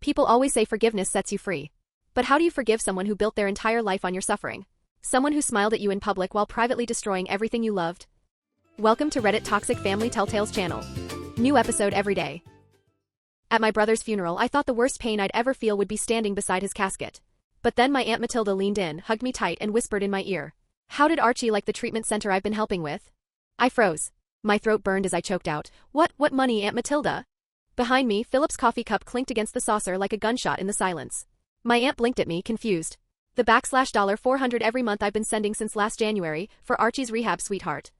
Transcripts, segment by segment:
People always say forgiveness sets you free. But how do you forgive someone who built their entire life on your suffering? Someone who smiled at you in public while privately destroying everything you loved? Welcome to Reddit Toxic Family Telltales channel. New episode every day. At my brother's funeral, I thought the worst pain I'd ever feel would be standing beside his casket. But then my Aunt Matilda leaned in, hugged me tight, and whispered in my ear, "How did Archie like the treatment center I've been helping with?" I froze. My throat burned as I choked out, What money, Aunt Matilda?" Behind me, Philip's coffee cup clinked against the saucer like a gunshot in the silence. My aunt blinked at me, confused. The $400 every month I've been sending since last January, for Archie's rehab, sweetheart.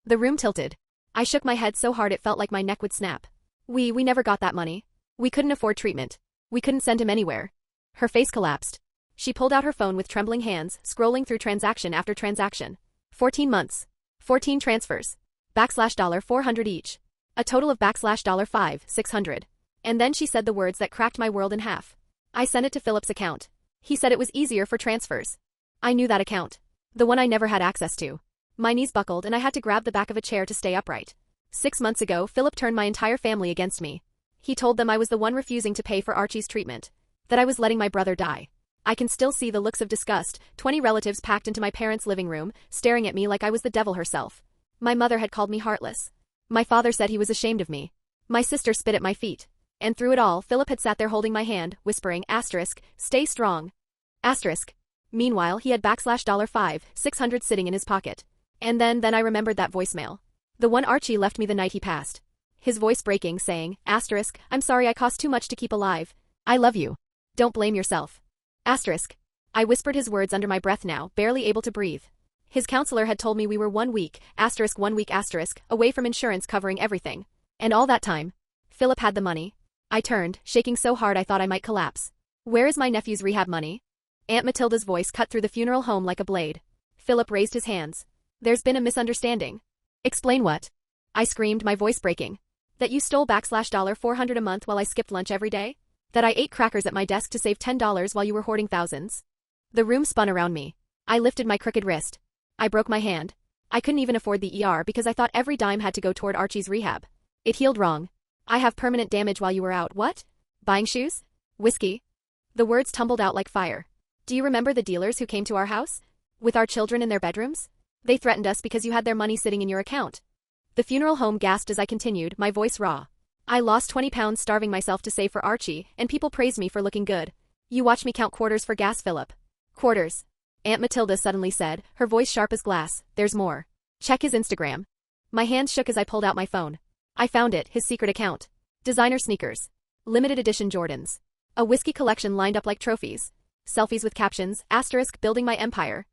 The room tilted. I shook my head so hard it felt like my neck would snap. We never got that money. We couldn't afford treatment. We couldn't send him anywhere. Her face collapsed. She pulled out her phone with trembling hands, scrolling through transaction after transaction. 14 months. 14 transfers. $400 each. A total of $600. And then she said the words that cracked my world in half. I sent it to Philip's account. He said it was easier for transfers. I knew that account. The one I never had access to. My knees buckled and I had to grab the back of a chair to stay upright. 6 months ago, Philip turned my entire family against me. He told them I was the one refusing to pay for Archie's treatment. That I was letting my brother die. I can still see the looks of disgust, 20 relatives packed into my parents' living room, staring at me like I was the devil herself. My mother had called me heartless. My father said he was ashamed of me. My sister spit at my feet. And through it all, Philip had sat there holding my hand, whispering, "Stay strong." Meanwhile, he had $600 sitting in his pocket. And then I remembered that voicemail. The one Archie left me the night he passed. His voice breaking, saying, "I'm sorry I cost too much to keep alive. I love you. Don't blame yourself." I whispered his words under my breath now, barely able to breathe. His counselor had told me we were 1 week, away from insurance covering everything. And all that time, Philip had the money. I turned, shaking so hard I thought I might collapse. "Where is my nephew's rehab money?" Aunt Matilda's voice cut through the funeral home like a blade. Philip raised his hands. "There's been a misunderstanding." "Explain what?" I screamed, my voice breaking. "That you stole $400 a month while I skipped lunch every day? That I ate crackers at my desk to save $10 while you were hoarding thousands?" The room spun around me. I lifted my crooked wrist. I broke my hand. I couldn't even afford the ER because I thought every dime had to go toward Archie's rehab. It healed wrong. "I have permanent damage while you were out." "What? Buying shoes? Whiskey?" The words tumbled out like fire. "Do you remember the dealers who came to our house? With our children in their bedrooms? They threatened us because you had their money sitting in your account." The funeral home gasped as I continued, my voice raw. "I lost 20 pounds starving myself to save for Archie, and people praised me for looking good. You watch me count quarters for gas, Philip." "Quarters?" Aunt Matilda suddenly said, her voice sharp as glass. "There's more. Check his Instagram." My hands shook as I pulled out my phone. I found it, his secret account. Designer sneakers. Limited edition Jordans. A whiskey collection lined up like trophies. Selfies with captions, "Building my empire."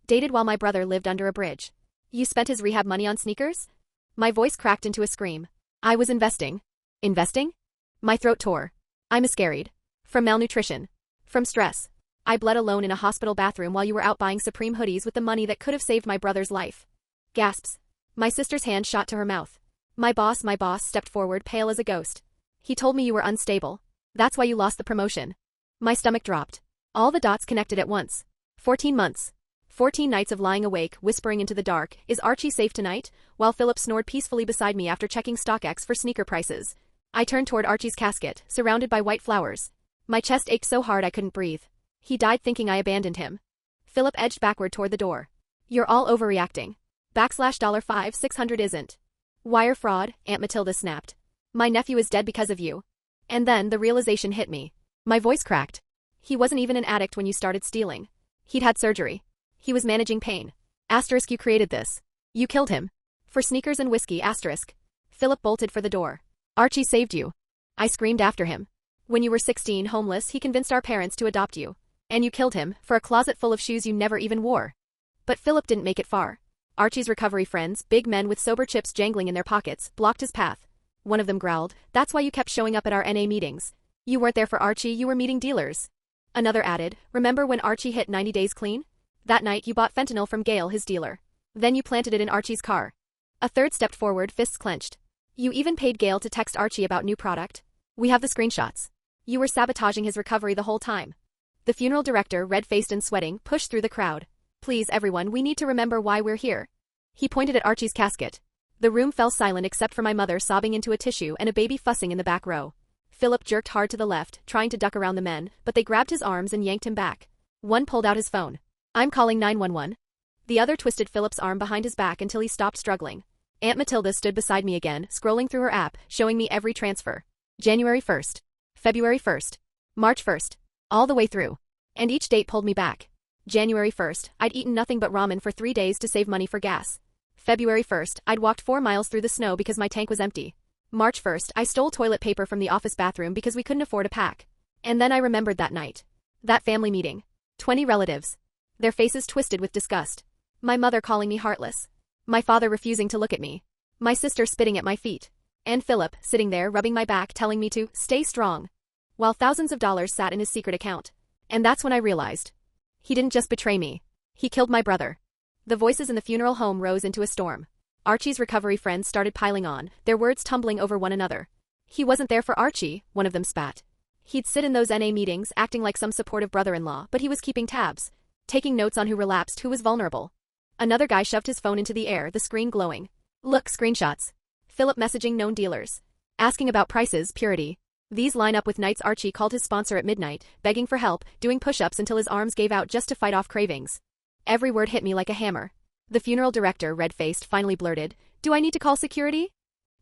Dated while my brother lived under a bridge. "You spent his rehab money on sneakers?" My voice cracked into a scream. "I was investing." "Investing?" My throat tore. I miscarried. From malnutrition. From stress. I bled alone in a hospital bathroom while you were out buying Supreme hoodies with the money that could have saved my brother's life. Gasps. My sister's hand shot to her mouth. My boss stepped forward, pale as a ghost. "He told me you were unstable. That's why you lost the promotion." My stomach dropped. All the dots connected at once. 14 months. 14 nights of lying awake, whispering into the dark, "Is Archie safe tonight?" while Philip snored peacefully beside me after checking StockX for sneaker prices. I turned toward Archie's casket, surrounded by white flowers. My chest ached so hard I couldn't breathe. He died thinking I abandoned him. Philip edged backward toward the door. "You're all overreacting. $600 isn't. Wire fraud," Aunt Matilda snapped. "My nephew is dead because of you." And then the realization hit me. My voice cracked. He wasn't even an addict when you started stealing. He'd had surgery. He was managing pain. You created this. You killed him. For sneakers and whiskey, Philip bolted for the door. "Archie saved you." I screamed after him. "When you were 16, homeless, he convinced our parents to adopt you. And you killed him, for a closet full of shoes you never even wore." But Philip didn't make it far. Archie's recovery friends, big men with sober chips jangling in their pockets, blocked his path. One of them growled, "That's why you kept showing up at our NA meetings. You weren't there for Archie, you were meeting dealers." Another added, "Remember when Archie hit 90 days clean? That night you bought fentanyl from Gail, his dealer. Then you planted it in Archie's car." A third stepped forward, fists clenched. "You even paid Gail to text Archie about new product. We have the screenshots. You were sabotaging his recovery the whole time." The funeral director, red-faced and sweating, pushed through the crowd. "Please, everyone, we need to remember why we're here." He pointed at Archie's casket. The room fell silent except for my mother sobbing into a tissue and a baby fussing in the back row. Philip jerked hard to the left, trying to duck around the men, but they grabbed his arms and yanked him back. One pulled out his phone. "I'm calling 911. The other twisted Philip's arm behind his back until he stopped struggling. Aunt Matilda stood beside me again, scrolling through her app, showing me every transfer. January 1st. February 1st. March 1st. All the way through. And each date pulled me back. January 1st, I'd eaten nothing but ramen for 3 days to save money for gas. February 1st, I'd walked 4 miles through the snow because my tank was empty. March 1st, I stole toilet paper from the office bathroom because we couldn't afford a pack. And then I remembered that night. That family meeting. 20 relatives. Their faces twisted with disgust. My mother calling me heartless. My father refusing to look at me. My sister spitting at my feet. And Philip, sitting there rubbing my back telling me to stay strong. While thousands of dollars sat in his secret account. And that's when I realized. He didn't just betray me. He killed my brother. The voices in the funeral home rose into a storm. Archie's recovery friends started piling on, their words tumbling over one another. He wasn't there for Archie, one of them spat. He'd sit in those NA meetings acting like some supportive brother-in-law, but he was keeping tabs. Taking notes on who relapsed, who was vulnerable. Another guy shoved his phone into the air, the screen glowing. Look, screenshots. Philip messaging known dealers. Asking about prices, purity. These line up with nights Archie called his sponsor at midnight, begging for help, doing push-ups until his arms gave out just to fight off cravings. Every word hit me like a hammer. The funeral director, red-faced, finally blurted, "Do I need to call security?"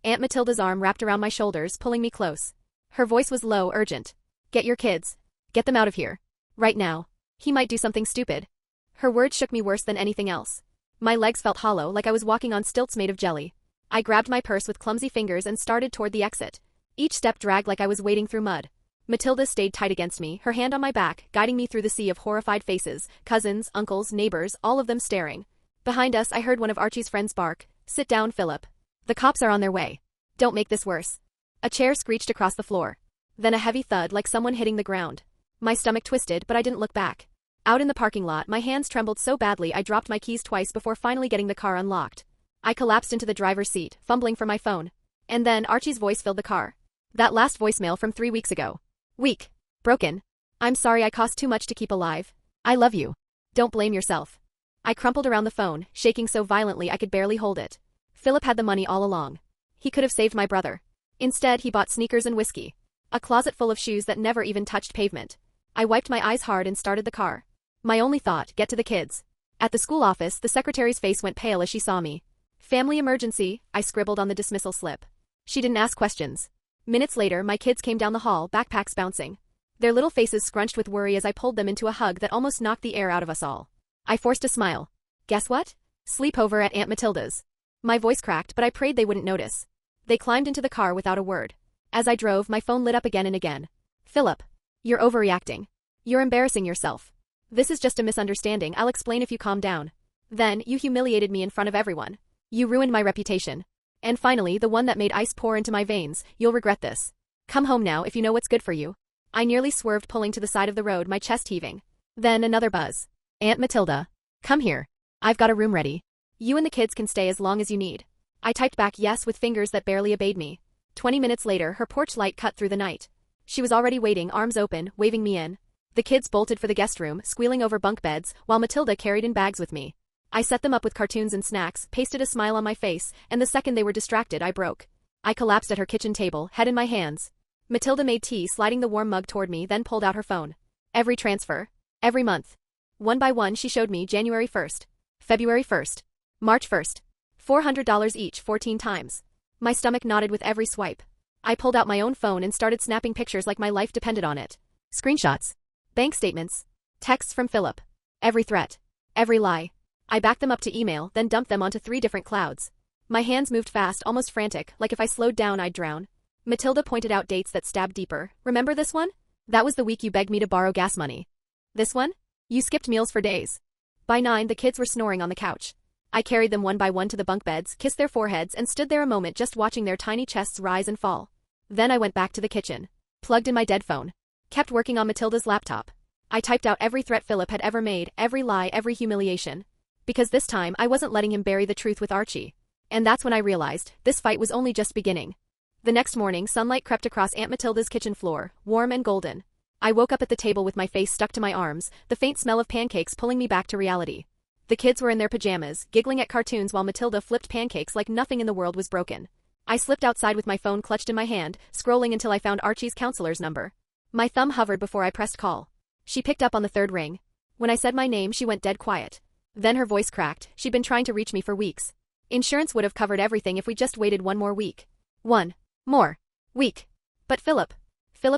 Aunt Matilda's arm wrapped around my shoulders, pulling me close. Her voice was low, urgent. "Get your kids. Get them out of here. Right now. He might do something stupid." Her words shook me worse than anything else. My legs felt hollow, like I was walking on stilts made of jelly. I grabbed my purse with clumsy fingers and started toward the exit. Each step dragged like I was wading through mud. Matilda stayed tight against me, her hand on my back, guiding me through the sea of horrified faces, cousins, uncles, neighbors, all of them staring. Behind us, I heard one of Archie's friends bark, "Sit down, Philip. The cops are on their way. Don't make this worse." A chair screeched across the floor. Then a heavy thud like someone hitting the ground. My stomach twisted, but I didn't look back. Out in the parking lot, my hands trembled so badly I dropped my keys twice before finally getting the car unlocked. I collapsed into the driver's seat, fumbling for my phone. And then Archie's voice filled the car. That last voicemail from 3 weeks ago. Weak. Broken. "I'm sorry I cost too much to keep alive. I love you. Don't blame yourself." I crumpled around the phone, shaking so violently I could barely hold it. Philip had the money all along. He could have saved my brother. Instead, he bought sneakers and whiskey. A closet full of shoes that never even touched pavement. I wiped my eyes hard and started the car. My only thought, get to the kids. At the school office, the secretary's face went pale as she saw me. "Family emergency," I scribbled on the dismissal slip. She didn't ask questions. Minutes later, my kids came down the hall, backpacks bouncing. Their little faces scrunched with worry as I pulled them into a hug that almost knocked the air out of us all. I forced a smile. "Guess what? Sleepover at Aunt Matilda's." My voice cracked, but I prayed they wouldn't notice. They climbed into the car without a word. As I drove, my phone lit up again and again. "Philip. You're overreacting. You're embarrassing yourself. This is just a misunderstanding, I'll explain if you calm down. Then, you humiliated me in front of everyone. You ruined my reputation. And finally, the one that made ice pour into my veins, you'll regret this. Come home now if you know what's good for you." I nearly swerved, pulling to the side of the road, my chest heaving. Then another buzz. "Aunt Matilda. Come here. I've got a room ready. You and the kids can stay as long as you need." I typed back yes with fingers that barely obeyed me. 20 minutes later, her porch light cut through the night. She was already waiting, arms open, waving me in. The kids bolted for the guest room, squealing over bunk beds, while Matilda carried in bags with me. I set them up with cartoons and snacks, pasted a smile on my face, and the second they were distracted, I broke. I collapsed at her kitchen table, head in my hands. Matilda made tea, sliding the warm mug toward me, then pulled out her phone. Every transfer. Every month. One by one, she showed me January 1st. February 1st. March 1st. $400 each, 14 times. My stomach knotted with every swipe. I pulled out my own phone and started snapping pictures like my life depended on it. Screenshots. Bank statements. Texts from Philip. Every threat. Every lie. I backed them up to email, then dumped them onto 3 different clouds. My hands moved fast, almost frantic, like if I slowed down I'd drown. Matilda pointed out dates that stabbed deeper. "Remember this one? That was the week you begged me to borrow gas money. This one? You skipped meals for days." By 9, the kids were snoring on the couch. I carried them one by one to the bunk beds, kissed their foreheads, and stood there a moment just watching their tiny chests rise and fall. Then I went back to the kitchen. Plugged in my dead phone. Kept working on Matilda's laptop. I typed out every threat Philip had ever made, every lie, every humiliation. Because this time, I wasn't letting him bury the truth with Archie. And that's when I realized, this fight was only just beginning. The next morning, sunlight crept across Aunt Matilda's kitchen floor, warm and golden. I woke up at the table with my face stuck to my arms, the faint smell of pancakes pulling me back to reality. The kids were in their pajamas, giggling at cartoons while Matilda flipped pancakes like nothing in the world was broken. I slipped outside with my phone clutched in my hand, scrolling until I found Archie's counselor's number. My thumb hovered before I pressed call. She picked up on the third ring. When I said my name, she went dead quiet. Then her voice cracked. She'd been trying to reach me for weeks. Insurance would have covered everything if we just waited one more week. One more week. But Philip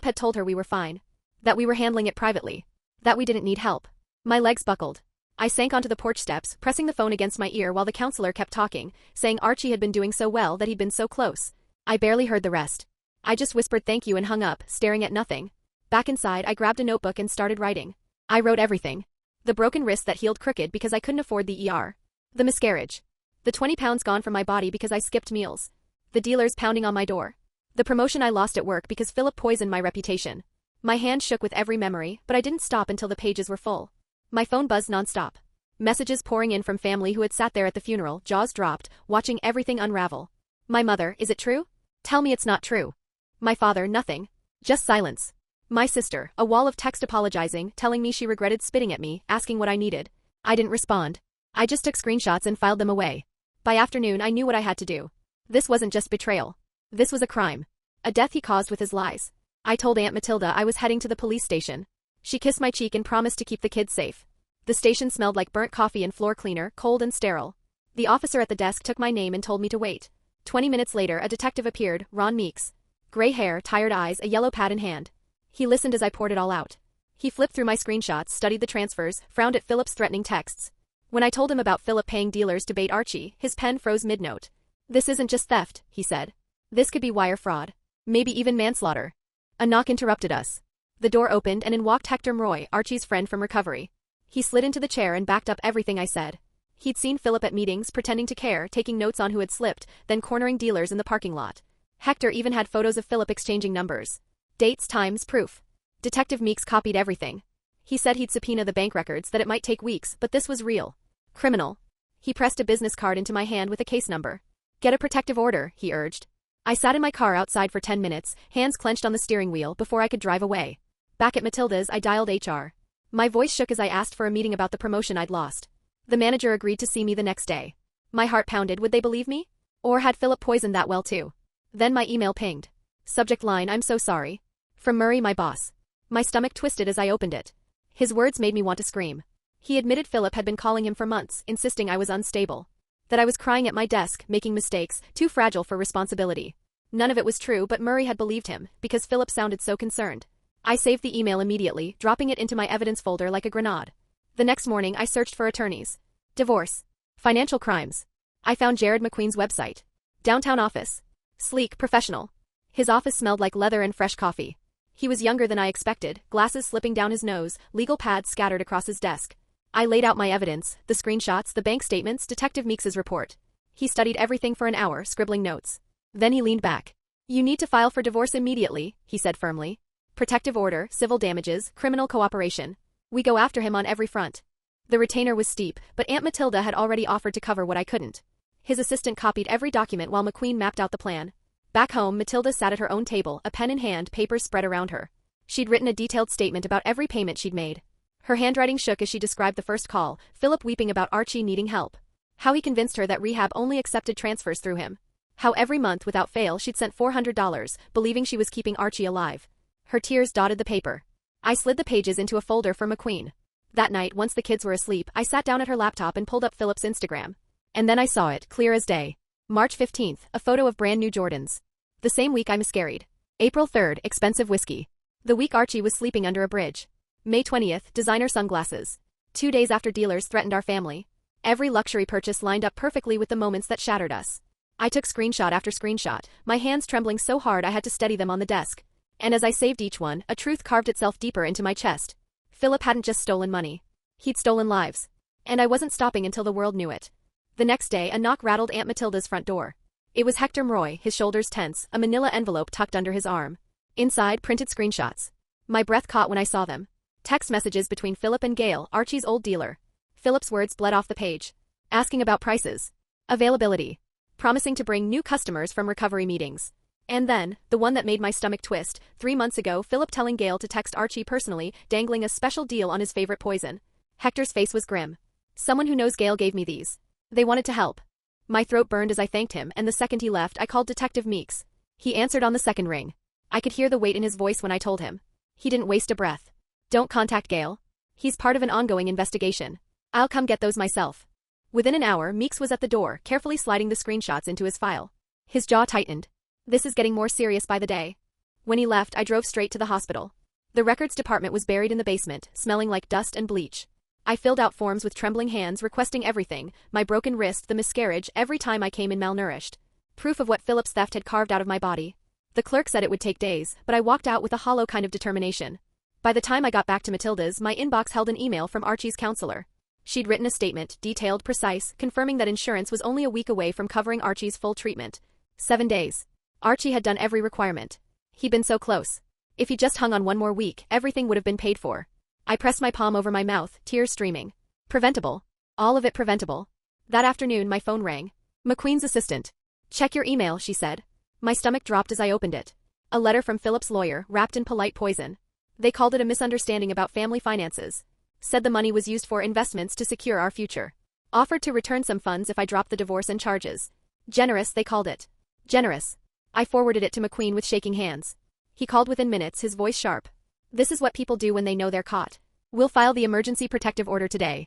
had told her we were fine. That we were handling it privately. That we didn't need help. My legs buckled. I sank onto the porch steps, pressing the phone against my ear while the counselor kept talking, saying Archie had been doing so well, that he'd been so close. I barely heard the rest. I just whispered thank you and hung up, staring at nothing. Back inside, I grabbed a notebook and started writing. I wrote everything. The broken wrist that healed crooked because I couldn't afford the ER. The miscarriage. The 20 pounds gone from my body because I skipped meals. The dealers pounding on my door. The promotion I lost at work because Philip poisoned my reputation. My hand shook with every memory, but I didn't stop until the pages were full. My phone buzzed nonstop. Messages pouring in from family who had sat there at the funeral, jaws dropped, watching everything unravel. My mother, is it true? Tell me it's not true. My father, nothing. Just silence. My sister, a wall of text apologizing, telling me she regretted spitting at me, asking what I needed. I didn't respond. I just took screenshots and filed them away. By afternoon, I knew what I had to do. This wasn't just betrayal. This was a crime. A death he caused with his lies. I told Aunt Matilda I was heading to the police station. She kissed my cheek and promised to keep the kids safe. The station smelled like burnt coffee and floor cleaner, cold and sterile. The officer at the desk took my name and told me to wait. 20 minutes later, a detective appeared, Ron Meeks. Gray hair, tired eyes, a yellow pad in hand. He listened as I poured it all out. He flipped through my screenshots, studied the transfers, frowned at Philip's threatening texts. When I told him about Philip paying dealers to bait Archie, his pen froze mid-note. This isn't just theft, he said. This could be wire fraud. Maybe even manslaughter. A knock interrupted us. The door opened and in walked Hector Roy, Archie's friend from recovery. He slid into the chair and backed up everything I said. He'd seen Philip at meetings, pretending to care, taking notes on who had slipped, then cornering dealers in the parking lot. Hector even had photos of Philip exchanging numbers. Dates, times, proof. Detective Meeks copied everything. He said he'd subpoena the bank records, that it might take weeks, but this was real. Criminal. He pressed a business card into my hand with a case number. Get a protective order, he urged. I sat in my car outside for 10 minutes, hands clenched on the steering wheel before I could drive away. Back at Matilda's, I dialed HR. My voice shook as I asked for a meeting about the promotion I'd lost. The manager agreed to see me the next day. My heart pounded, would they believe me? Or had Philip poisoned that well too? Then my email pinged. Subject line, I'm so sorry. From Murray, my boss. My stomach twisted as I opened it. His words made me want to scream. He admitted Philip had been calling him for months, insisting I was unstable. That I was crying at my desk, making mistakes, too fragile for responsibility. None of it was true, but Murray had believed him, because Philip sounded so concerned. I saved the email immediately, dropping it into my evidence folder like a grenade. The next morning, I searched for attorneys. Divorce. Financial crimes. I found Jared McQueen's website. Downtown office. Sleek, professional. His office smelled like leather and fresh coffee. He was younger than I expected, glasses slipping down his nose, legal pads scattered across his desk. I laid out my evidence, the screenshots, the bank statements, Detective Meeks's report. He studied everything for an hour, scribbling notes. Then he leaned back. You need to file for divorce immediately, he said firmly. Protective order, civil damages, criminal cooperation. We go after him on every front. The retainer was steep, but Aunt Matilda had already offered to cover what I couldn't. His assistant copied every document while McQueen mapped out the plan. Back home, Matilda sat at her own table, a pen in hand, papers spread around her. She'd written a detailed statement about every payment she'd made. Her handwriting shook as she described the first call, Philip weeping about Archie needing help. How he convinced her that rehab only accepted transfers through him. How every month without fail she'd sent $400, believing she was keeping Archie alive. Her tears dotted the paper. I slid the pages into a folder for McQueen. That night, once the kids were asleep, I sat down at her laptop and pulled up Philip's Instagram. And then I saw it, clear as day. March 15th, a photo of brand new Jordans. The same week I miscarried. April 3rd, expensive whiskey. The week Archie was sleeping under a bridge. May 20th, designer sunglasses. 2 days after dealers threatened our family. Every luxury purchase lined up perfectly with the moments that shattered us. I took screenshot after screenshot, my hands trembling so hard I had to steady them on the desk. And as I saved each one, a truth carved itself deeper into my chest. Philip hadn't just stolen money. He'd stolen lives. And I wasn't stopping until the world knew it. The next day, a knock rattled Aunt Matilda's front door. It was Hector Roy, his shoulders tense, a manila envelope tucked under his arm. Inside, printed screenshots. My breath caught when I saw them. Text messages between Philip and Gail, Archie's old dealer. Philip's words bled off the page. Asking about prices. Availability. Promising to bring new customers from recovery meetings. And then, the one that made my stomach twist, 3 months ago, Philip telling Gail to text Archie personally, dangling a special deal on his favorite poison. Hector's face was grim. Someone who knows Gail gave me these. They wanted to help. My throat burned as I thanked him, and the second he left, I called Detective Meeks. He answered on the second ring. I could hear the weight in his voice when I told him. He didn't waste a breath. Don't contact Gale. He's part of an ongoing investigation. I'll come get those myself. Within an hour, Meeks was at the door, carefully sliding the screenshots into his file. His jaw tightened. This is getting more serious by the day. When he left, I drove straight to the hospital. The records department was buried in the basement, smelling like dust and bleach. I filled out forms with trembling hands requesting everything, my broken wrist, the miscarriage, every time I came in malnourished. Proof of what Philip's theft had carved out of my body. The clerk said it would take days, but I walked out with a hollow kind of determination. By the time I got back to Matilda's, my inbox held an email from Archie's counselor. She'd written a statement, detailed, precise, confirming that insurance was only a week away from covering Archie's full treatment. 7 days. Archie had done every requirement. He'd been so close. If he just hung on one more week, everything would have been paid for. I pressed my palm over my mouth, tears streaming. Preventable. All of it preventable. That afternoon my phone rang. McQueen's assistant. Check your email, she said. My stomach dropped as I opened it. A letter from Philip's lawyer, wrapped in polite poison. They called it a misunderstanding about family finances. Said the money was used for investments to secure our future. Offered to return some funds if I dropped the divorce and charges. Generous, they called it. Generous. I forwarded it to McQueen with shaking hands. He called within minutes, his voice sharp. This is what people do when they know they're caught. We'll file the emergency protective order today.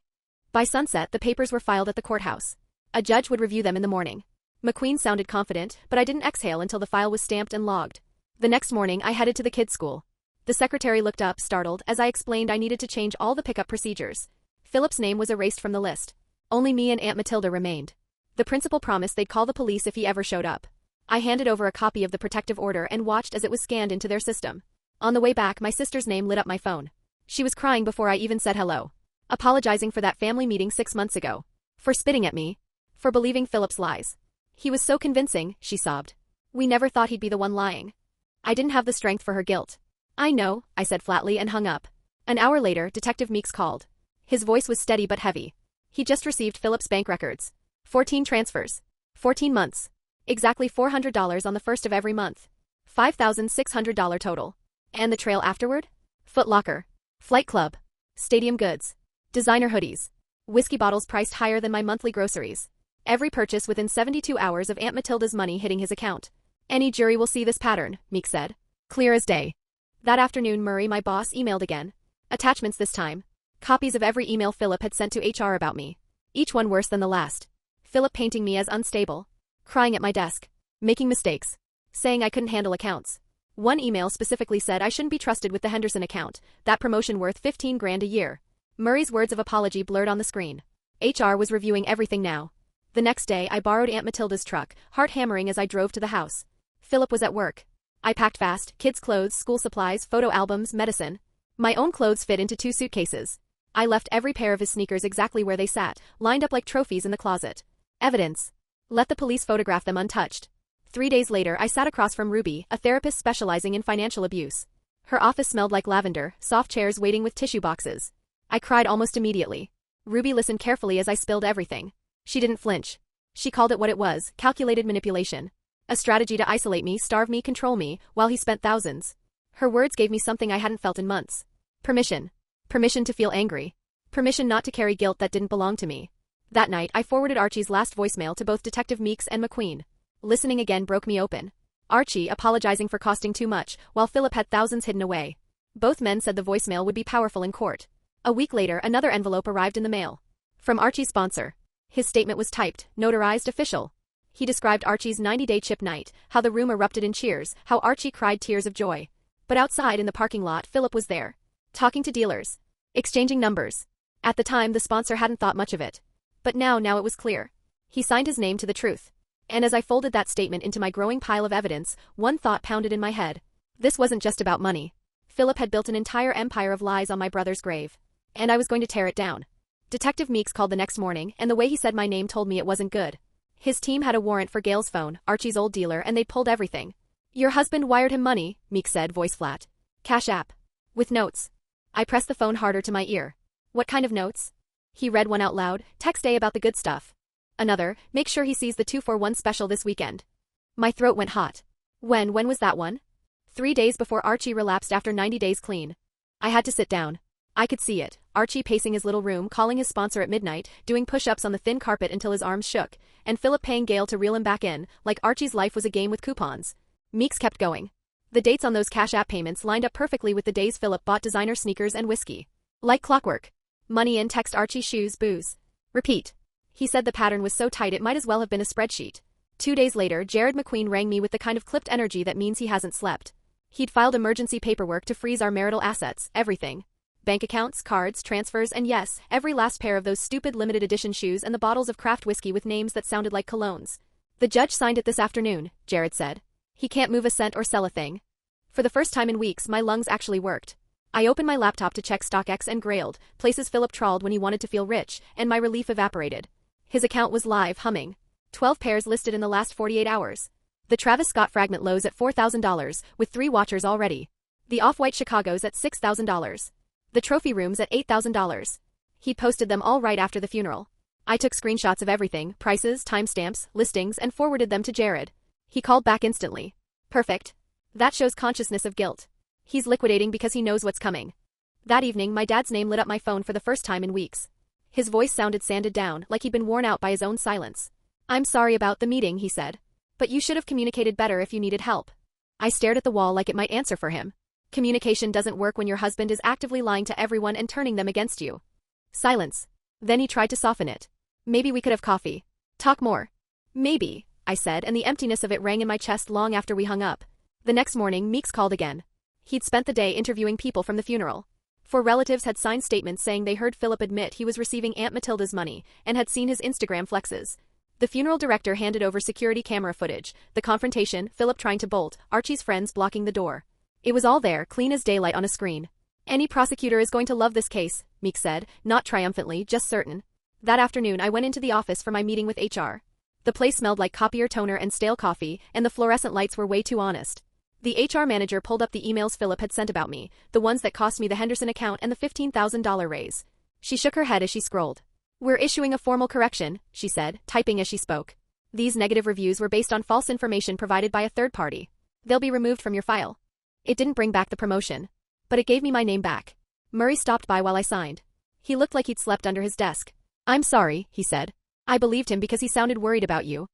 By sunset, the papers were filed at the courthouse. A judge would review them in the morning. McQueen sounded confident, but I didn't exhale until the file was stamped and logged. The next morning, I headed to the kids' school. The secretary looked up, startled, as I explained I needed to change all the pickup procedures. Philip's name was erased from the list. Only me and Aunt Matilda remained. The principal promised they'd call the police if he ever showed up. I handed over a copy of the protective order and watched as it was scanned into their system. On the way back, my sister's name lit up my phone. She was crying before I even said hello. Apologizing for that family meeting 6 months ago. For spitting at me. For believing Philip's lies. He was so convincing, she sobbed. We never thought he'd be the one lying. I didn't have the strength for her guilt. I know, I said flatly and hung up. An hour later, Detective Meeks called. His voice was steady but heavy. He just received Philip's bank records. 14 transfers. 14 months. Exactly $400 on the first of every month. $5,600 total. And the trail afterward? Foot Locker. Flight Club. Stadium goods. Designer hoodies. Whiskey bottles priced higher than my monthly groceries. Every purchase within 72 hours of Aunt Matilda's money hitting his account. Any jury will see this pattern, Meeks said. Clear as day. That afternoon Murray, my boss, emailed again. Attachments this time. Copies of every email Philip had sent to HR about me. Each one worse than the last. Philip painting me as unstable. Crying at my desk. Making mistakes. Saying I couldn't handle accounts. One email specifically said I shouldn't be trusted with the Henderson account, that promotion worth $15,000 a year. Murray's words of apology blurred on the screen. HR was reviewing everything now. The next day I borrowed Aunt Matilda's truck, heart hammering as I drove to the house. Philip was at work. I packed fast, kids' clothes, school supplies, photo albums, medicine. My own clothes fit into 2 suitcases. I left every pair of his sneakers exactly where they sat, lined up like trophies in the closet. Evidence. Let the police photograph them untouched. 3 days later I sat across from Ruby, a therapist specializing in financial abuse. Her office smelled like lavender, soft chairs waiting with tissue boxes. I cried almost immediately. Ruby listened carefully as I spilled everything. She didn't flinch. She called it what it was, calculated manipulation. A strategy to isolate me, starve me, control me, while he spent thousands. Her words gave me something I hadn't felt in months. Permission. Permission to feel angry. Permission not to carry guilt that didn't belong to me. That night, I forwarded Archie's last voicemail to both Detective Meeks and McQueen. Listening again broke me open. Archie apologizing for costing too much, while Philip had thousands hidden away. Both men said the voicemail would be powerful in court. A week later, another envelope arrived in the mail. From Archie's sponsor. His statement was typed, notarized, official. He described Archie's 90-day chip night, how the room erupted in cheers, how Archie cried tears of joy. But outside in the parking lot, Philip was there. Talking to dealers. Exchanging numbers. At the time, the sponsor hadn't thought much of it. But now it was clear. He signed his name to the truth. And as I folded that statement into my growing pile of evidence, one thought pounded in my head. This wasn't just about money. Philip had built an entire empire of lies on my brother's grave. And I was going to tear it down. Detective Meeks called the next morning, and the way he said my name told me it wasn't good. His team had a warrant for Gail's phone, Archie's old dealer, and they'd pulled everything. Your husband wired him money, Meeks said, voice flat. Cash app. With notes. I pressed the phone harder to my ear. What kind of notes? He read one out loud, text A about the good stuff. Another, make sure he sees the 2-for-1 special this weekend. My throat went hot. When was that one? 3 days before Archie relapsed after 90 days clean. I had to sit down. I could see it. Archie pacing his little room, calling his sponsor at midnight, doing push-ups on the thin carpet until his arms shook, and Philip paying Gail to reel him back in, like Archie's life was a game with coupons. Meeks kept going. The dates on those Cash App payments lined up perfectly with the days Philip bought designer sneakers and whiskey. Like clockwork. Money in, text Archie, shoes, booze. Repeat. He said the pattern was so tight it might as well have been a spreadsheet. 2 days later, Jared McQueen rang me with the kind of clipped energy that means he hasn't slept. He'd filed emergency paperwork to freeze our marital assets, everything. Bank accounts, cards, transfers, and yes, every last pair of those stupid limited edition shoes and the bottles of craft whiskey with names that sounded like colognes. The judge signed it this afternoon, Jared said. He can't move a cent or sell a thing. For the first time in weeks, my lungs actually worked. I opened my laptop to check StockX and Grailed, places Philip trawled when he wanted to feel rich, and my relief evaporated. His account was live, humming. 12 pairs listed in the last 48 hours. The Travis Scott fragment lows at $4,000, with 3 watchers already. The Off-White Chicago's at $6,000. The trophy room's at $8,000. He'd posted them all right after the funeral. I took screenshots of everything, prices, timestamps, listings, and forwarded them to Jared. He called back instantly. Perfect. That shows consciousness of guilt. He's liquidating because he knows what's coming. That evening, my dad's name lit up my phone for the first time in weeks. His voice sounded sanded down, like he'd been worn out by his own silence. I'm sorry about the meeting, he said. But you should have communicated better if you needed help. I stared at the wall like it might answer for him. Communication doesn't work when your husband is actively lying to everyone and turning them against you. Silence. Then he tried to soften it. Maybe we could have coffee. Talk more. Maybe, I said, and the emptiness of it rang in my chest long after we hung up. The next morning, Meeks called again. He'd spent the day interviewing people from the funeral. 4 relatives had signed statements saying they heard Philip admit he was receiving Aunt Matilda's money and had seen his Instagram flexes. The funeral director handed over security camera footage, the confrontation, Philip trying to bolt, Archie's friends blocking the door. It was all there, clean as daylight on a screen. Any prosecutor is going to love this case, Meeks said, not triumphantly, just certain. That afternoon I went into the office for my meeting with HR. The place smelled like copier toner and stale coffee, and the fluorescent lights were way too honest. The HR manager pulled up the emails Philip had sent about me, the ones that cost me the Henderson account and the $15,000 raise. She shook her head as she scrolled. We're issuing a formal correction, she said, typing as she spoke. These negative reviews were based on false information provided by a third party. They'll be removed from your file. It didn't bring back the promotion. But it gave me my name back. Murray stopped by while I signed. He looked like he'd slept under his desk. I'm sorry, he said. I believed him because he sounded worried about you.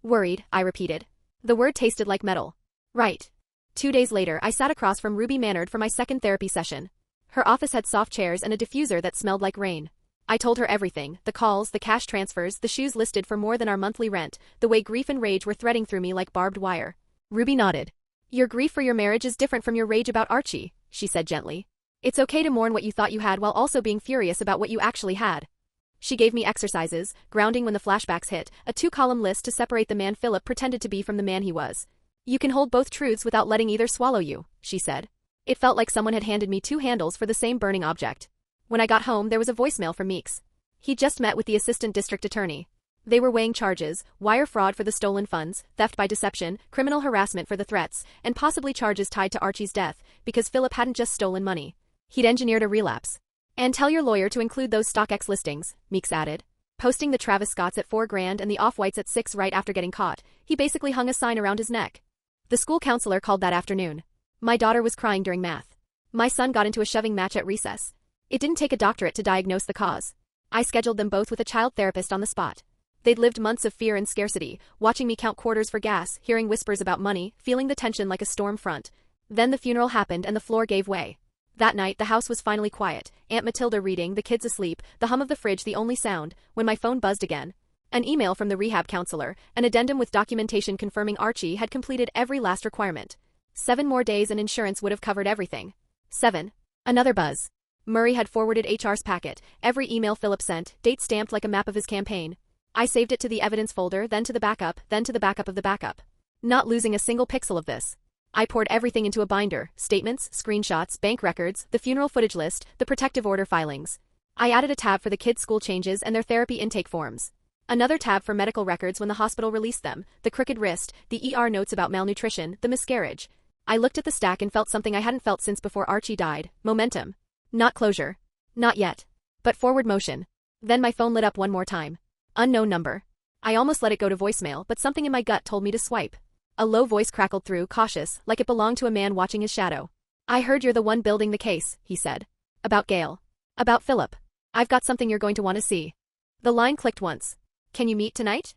Worried, I repeated. The word tasted like metal. Right. 2 days later, I sat across from Ruby Mannard for my second therapy session. Her office had soft chairs and a diffuser that smelled like rain. I told her everything, the calls, the cash transfers, the shoes listed for more than our monthly rent, the way grief and rage were threading through me like barbed wire. Ruby nodded. Your grief for your marriage is different from your rage about Archie, she said gently. It's okay to mourn what you thought you had while also being furious about what you actually had. She gave me exercises, grounding when the flashbacks hit, a 2-column list to separate the man Philip pretended to be from the man he was. You can hold both truths without letting either swallow you, she said. It felt like someone had handed me 2 handles for the same burning object. When I got home, there was a voicemail from Meeks. He just met with the assistant district attorney. They were weighing charges, wire fraud for the stolen funds, theft by deception, criminal harassment for the threats, and possibly charges tied to Archie's death, because Philip hadn't just stolen money. He'd engineered a relapse. And tell your lawyer to include those StockX listings, Meeks added. Posting the Travis Scotts at $4,000 and the Off-Whites at $6,000 right after getting caught, he basically hung a sign around his neck. The school counselor called that afternoon. My daughter was crying during math. My son got into a shoving match at recess. It didn't take a doctorate to diagnose the cause. I scheduled them both with a child therapist on the spot. They'd lived months of fear and scarcity, watching me count quarters for gas, hearing whispers about money, feeling the tension like a storm front. Then the funeral happened and the floor gave way. That night, the house was finally quiet, Aunt Matilda reading, the kids asleep, the hum of the fridge the only sound, when my phone buzzed again. An email from the rehab counselor, an addendum with documentation confirming Archie had completed every last requirement. 7 more days and insurance would have covered everything. 7. Another buzz. Murray had forwarded HR's packet, every email Philip sent, date stamped like a map of his campaign. I saved it to the evidence folder, then to the backup, then to the backup of the backup. Not losing a single pixel of this. I poured everything into a binder, statements, screenshots, bank records, the funeral footage list, the protective order filings. I added a tab for the kids' school changes and their therapy intake forms. Another tab for medical records when the hospital released them, the crooked wrist, the ER notes about malnutrition, the miscarriage. I looked at the stack and felt something I hadn't felt since before Archie died, momentum. Not closure. Not yet. But forward motion. Then my phone lit up one more time. Unknown number. I almost let it go to voicemail, but something in my gut told me to swipe. A low voice crackled through, cautious, like it belonged to a man watching his shadow. I heard you're the one building the case, he said. About Gail. About Philip. I've got something you're going to want to see. The line clicked once. Can you meet tonight?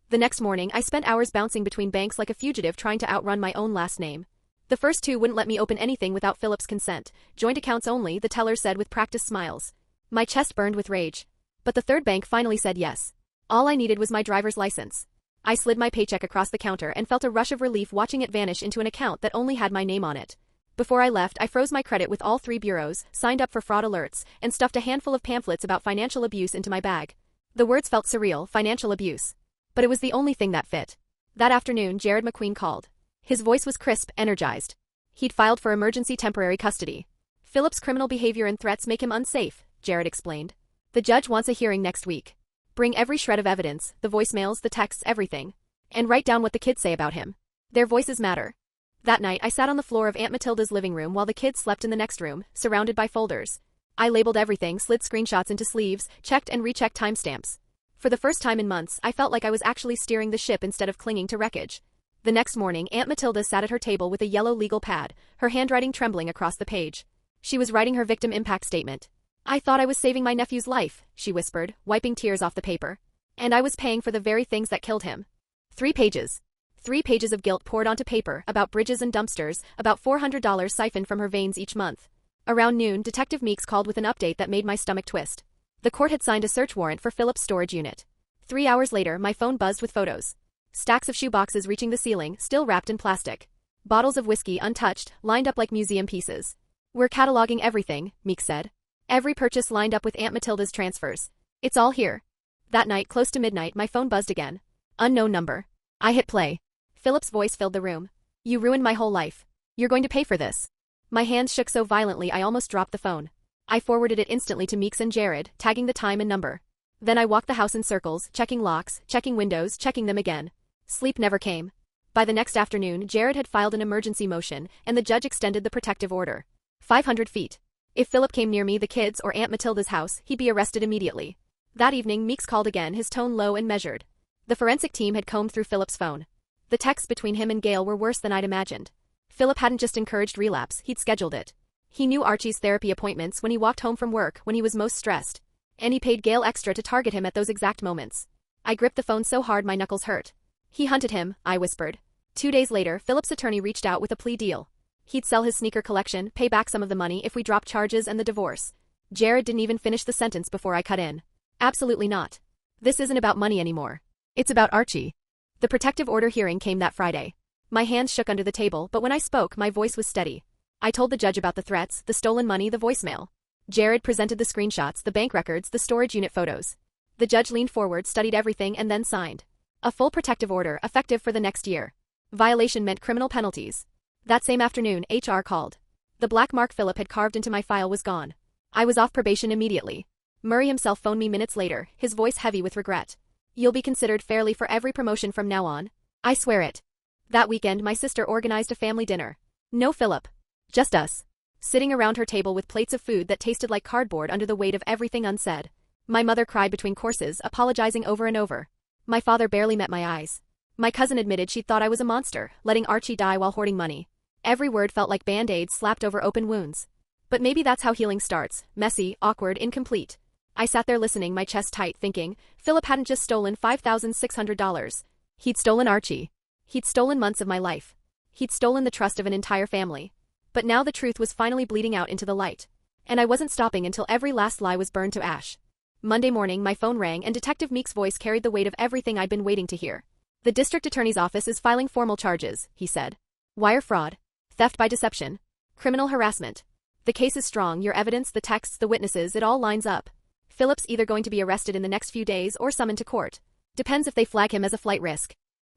The next morning, I spent hours bouncing between banks like a fugitive trying to outrun my own last name. The first two wouldn't let me open anything without Philip's consent. Joint accounts only, the teller said with practiced smiles. My chest burned with rage. But the third bank finally said yes. All I needed was my driver's license. I slid my paycheck across the counter and felt a rush of relief watching it vanish into an account that only had my name on it. Before I left, I froze my credit with all 3 bureaus, signed up for fraud alerts, and stuffed a handful of pamphlets about financial abuse into my bag. The words felt surreal, financial abuse. But it was the only thing that fit. That afternoon, Jared McQueen called. His voice was crisp, energized. He'd filed for emergency temporary custody. Philip's criminal behavior and threats make him unsafe, Jared explained. The judge wants a hearing next week. Bring every shred of evidence, the voicemails, the texts, everything. And write down what the kids say about him. Their voices matter. That night, I sat on the floor of Aunt Matilda's living room while the kids slept in the next room, surrounded by folders. I labeled everything, slid screenshots into sleeves, checked and rechecked timestamps. For the first time in months, I felt like I was actually steering the ship instead of clinging to wreckage. The next morning, Aunt Matilda sat at her table with a yellow legal pad, her handwriting trembling across the page. She was writing her victim impact statement. I thought I was saving my nephew's life, she whispered, wiping tears off the paper. And I was paying for the very things that killed him. 3 pages. 3 pages of guilt poured onto paper, about bridges and dumpsters, about $400 siphoned from her veins each month. Around noon, Detective Meeks called with an update that made my stomach twist. The court had signed a search warrant for Philip's storage unit. 3 hours later, my phone buzzed with photos. Stacks of shoe boxes reaching the ceiling, still wrapped in plastic. Bottles of whiskey, untouched, lined up like museum pieces. We're cataloging everything, Meeks said. Every purchase lined up with Aunt Matilda's transfers. It's all here. That night, close to midnight, my phone buzzed again. Unknown number. I hit play. Philip's voice filled the room. You ruined my whole life. You're going to pay for this. My hands shook so violently I almost dropped the phone. I forwarded it instantly to Meeks and Jared, tagging the time and number. Then I walked the house in circles, checking locks, checking windows, checking them again. Sleep never came. By the next afternoon, Jared had filed an emergency motion, and the judge extended the protective order. 500 feet. If Philip came near me, the kids, or Aunt Matilda's house, he'd be arrested immediately. That evening, Meeks called again, his tone low and measured. The forensic team had combed through Philip's phone. The texts between him and Gail were worse than I'd imagined. Philip hadn't just encouraged relapse, he'd scheduled it. He knew Archie's therapy appointments when he walked home from work, when he was most stressed. And he paid Gail extra to target him at those exact moments. I gripped the phone so hard my knuckles hurt. He hunted him, I whispered. 2 days later, Philip's attorney reached out with a plea deal. He'd sell his sneaker collection, pay back some of the money if we dropped charges and the divorce. Jared didn't even finish the sentence before I cut in. Absolutely not. This isn't about money anymore. It's about Archie. The protective order hearing came that Friday. My hands shook under the table, but when I spoke, my voice was steady. I told the judge about the threats, the stolen money, the voicemail. Jared presented the screenshots, the bank records, the storage unit photos. The judge leaned forward, studied everything, and then signed. A full protective order, effective for the next year. Violation meant criminal penalties. That same afternoon, HR called. The black mark Philip had carved into my file was gone. I was off probation immediately. Murray himself phoned me minutes later, his voice heavy with regret. You'll be considered fairly for every promotion from now on. I swear it. That weekend, my sister organized a family dinner. No Philip. Just us. Sitting around her table with plates of food that tasted like cardboard under the weight of everything unsaid. My mother cried between courses, apologizing over and over. My father barely met my eyes. My cousin admitted she'd thought I was a monster, letting Archie die while hoarding money. Every word felt like band-aids slapped over open wounds. But maybe that's how healing starts, messy, awkward, incomplete. I sat there listening, my chest tight, thinking, Philip hadn't just stolen $5,600. He'd stolen Archie. He'd stolen months of my life. He'd stolen the trust of an entire family. But now the truth was finally bleeding out into the light. And I wasn't stopping until every last lie was burned to ash. Monday morning, my phone rang and Detective Meek's voice carried the weight of everything I'd been waiting to hear. The district attorney's office is filing formal charges, he said. Wire fraud. Theft by deception. Criminal harassment. The case is strong, your evidence, the texts, the witnesses, it all lines up. Philip's either going to be arrested in the next few days or summoned to court. Depends if they flag him as a flight risk.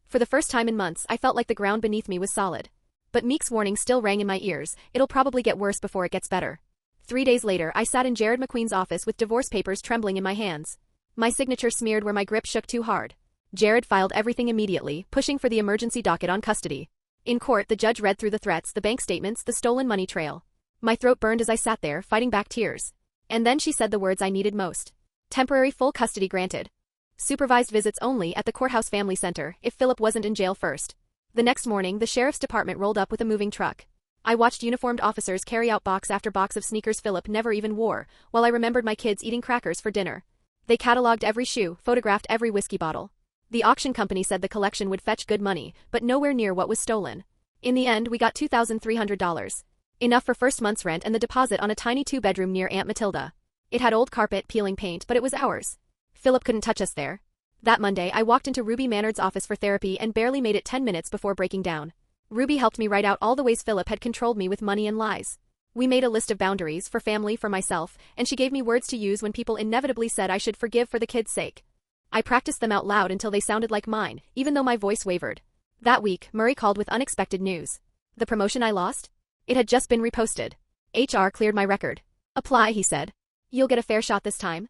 For the first time in months, I felt like the ground beneath me was solid. But Meek's warning still rang in my ears, it'll probably get worse before it gets better. 3 days later, I sat in Jared McQueen's office with divorce papers trembling in my hands. My signature smeared where my grip shook too hard. Jared filed everything immediately, pushing for the emergency docket on custody. In court, the judge read through the threats, the bank statements, the stolen money trail. My throat burned as I sat there, fighting back tears. And then she said the words I needed most. Temporary full custody granted. Supervised visits only at the courthouse family center, if Philip wasn't in jail first. The next morning, the sheriff's department rolled up with a moving truck. I watched uniformed officers carry out box after box of sneakers Philip never even wore, while I remembered my kids eating crackers for dinner. They cataloged every shoe, photographed every whiskey bottle. The auction company said the collection would fetch good money, but nowhere near what was stolen. In the end, we got $2,300. Enough for first month's rent and the deposit on a tiny two-bedroom near Aunt Matilda. It had old carpet, peeling paint, but it was ours. Philip couldn't touch us there. That Monday, I walked into Ruby Maynard's office for therapy and barely made it 10 minutes before breaking down. Ruby helped me write out all the ways Philip had controlled me with money and lies. We made a list of boundaries, for family, for myself, and she gave me words to use when people inevitably said I should forgive for the kids' sake. I practiced them out loud until they sounded like mine, even though my voice wavered. That week, Murray called with unexpected news. The promotion I lost? It had just been reposted. HR cleared my record. Apply, he said. You'll get a fair shot this time.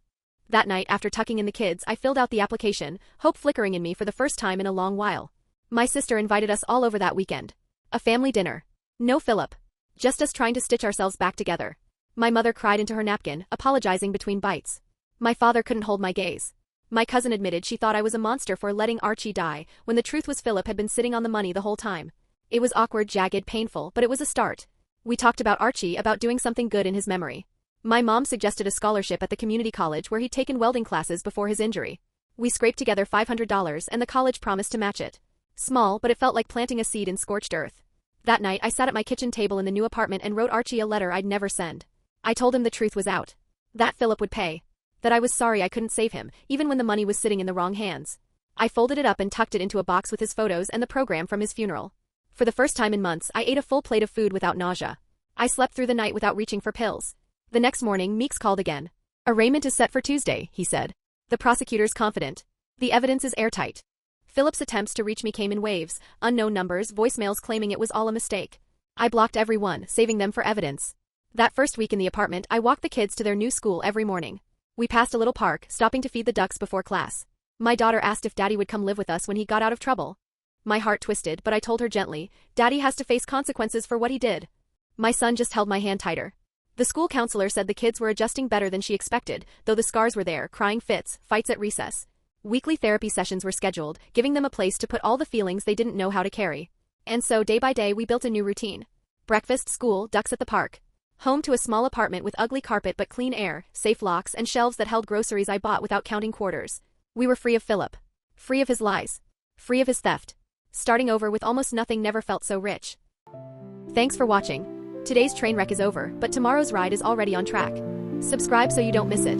That night, after tucking in the kids, I filled out the application, hope flickering in me for the first time in a long while. My sister invited us all over that weekend. A family dinner. No Philip. Just us trying to stitch ourselves back together. My mother cried into her napkin, apologizing between bites. My father couldn't hold my gaze. My cousin admitted she thought I was a monster for letting Archie die, when the truth was Philip had been sitting on the money the whole time. It was awkward, jagged, painful, but it was a start. We talked about Archie, about doing something good in his memory. My mom suggested a scholarship at the community college where he'd taken welding classes before his injury. We scraped together $500 and the college promised to match it. Small, but it felt like planting a seed in scorched earth. That night, I sat at my kitchen table in the new apartment and wrote Archie a letter I'd never send. I told him the truth was out. That Philip would pay. That I was sorry I couldn't save him, even when the money was sitting in the wrong hands. I folded it up and tucked it into a box with his photos and the program from his funeral. For the first time in months, I ate a full plate of food without nausea. I slept through the night without reaching for pills. The next morning, Meeks called again. Arraignment is set for Tuesday, he said. The prosecutor's confident. The evidence is airtight. Philip's attempts to reach me came in waves, unknown numbers, voicemails claiming it was all a mistake. I blocked every one, saving them for evidence. That first week in the apartment, I walked the kids to their new school every morning. We passed a little park, stopping to feed the ducks before class. My daughter asked if Daddy would come live with us when he got out of trouble. My heart twisted, but I told her gently, Daddy has to face consequences for what he did. My son just held my hand tighter. The school counselor said the kids were adjusting better than she expected, though the scars were there, crying fits, fights at recess. Weekly therapy sessions were scheduled, giving them a place to put all the feelings they didn't know how to carry. And so day by day we built a new routine. Breakfast, school, ducks at the park. Home to a small apartment with ugly carpet but clean air, safe locks, and shelves that held groceries I bought without counting quarters. We were free of Philip. Free of his lies. Free of his theft. Starting over with almost nothing never felt so rich. Thanks for watching. Today's train wreck is over, but tomorrow's ride is already on track. Subscribe so you don't miss it.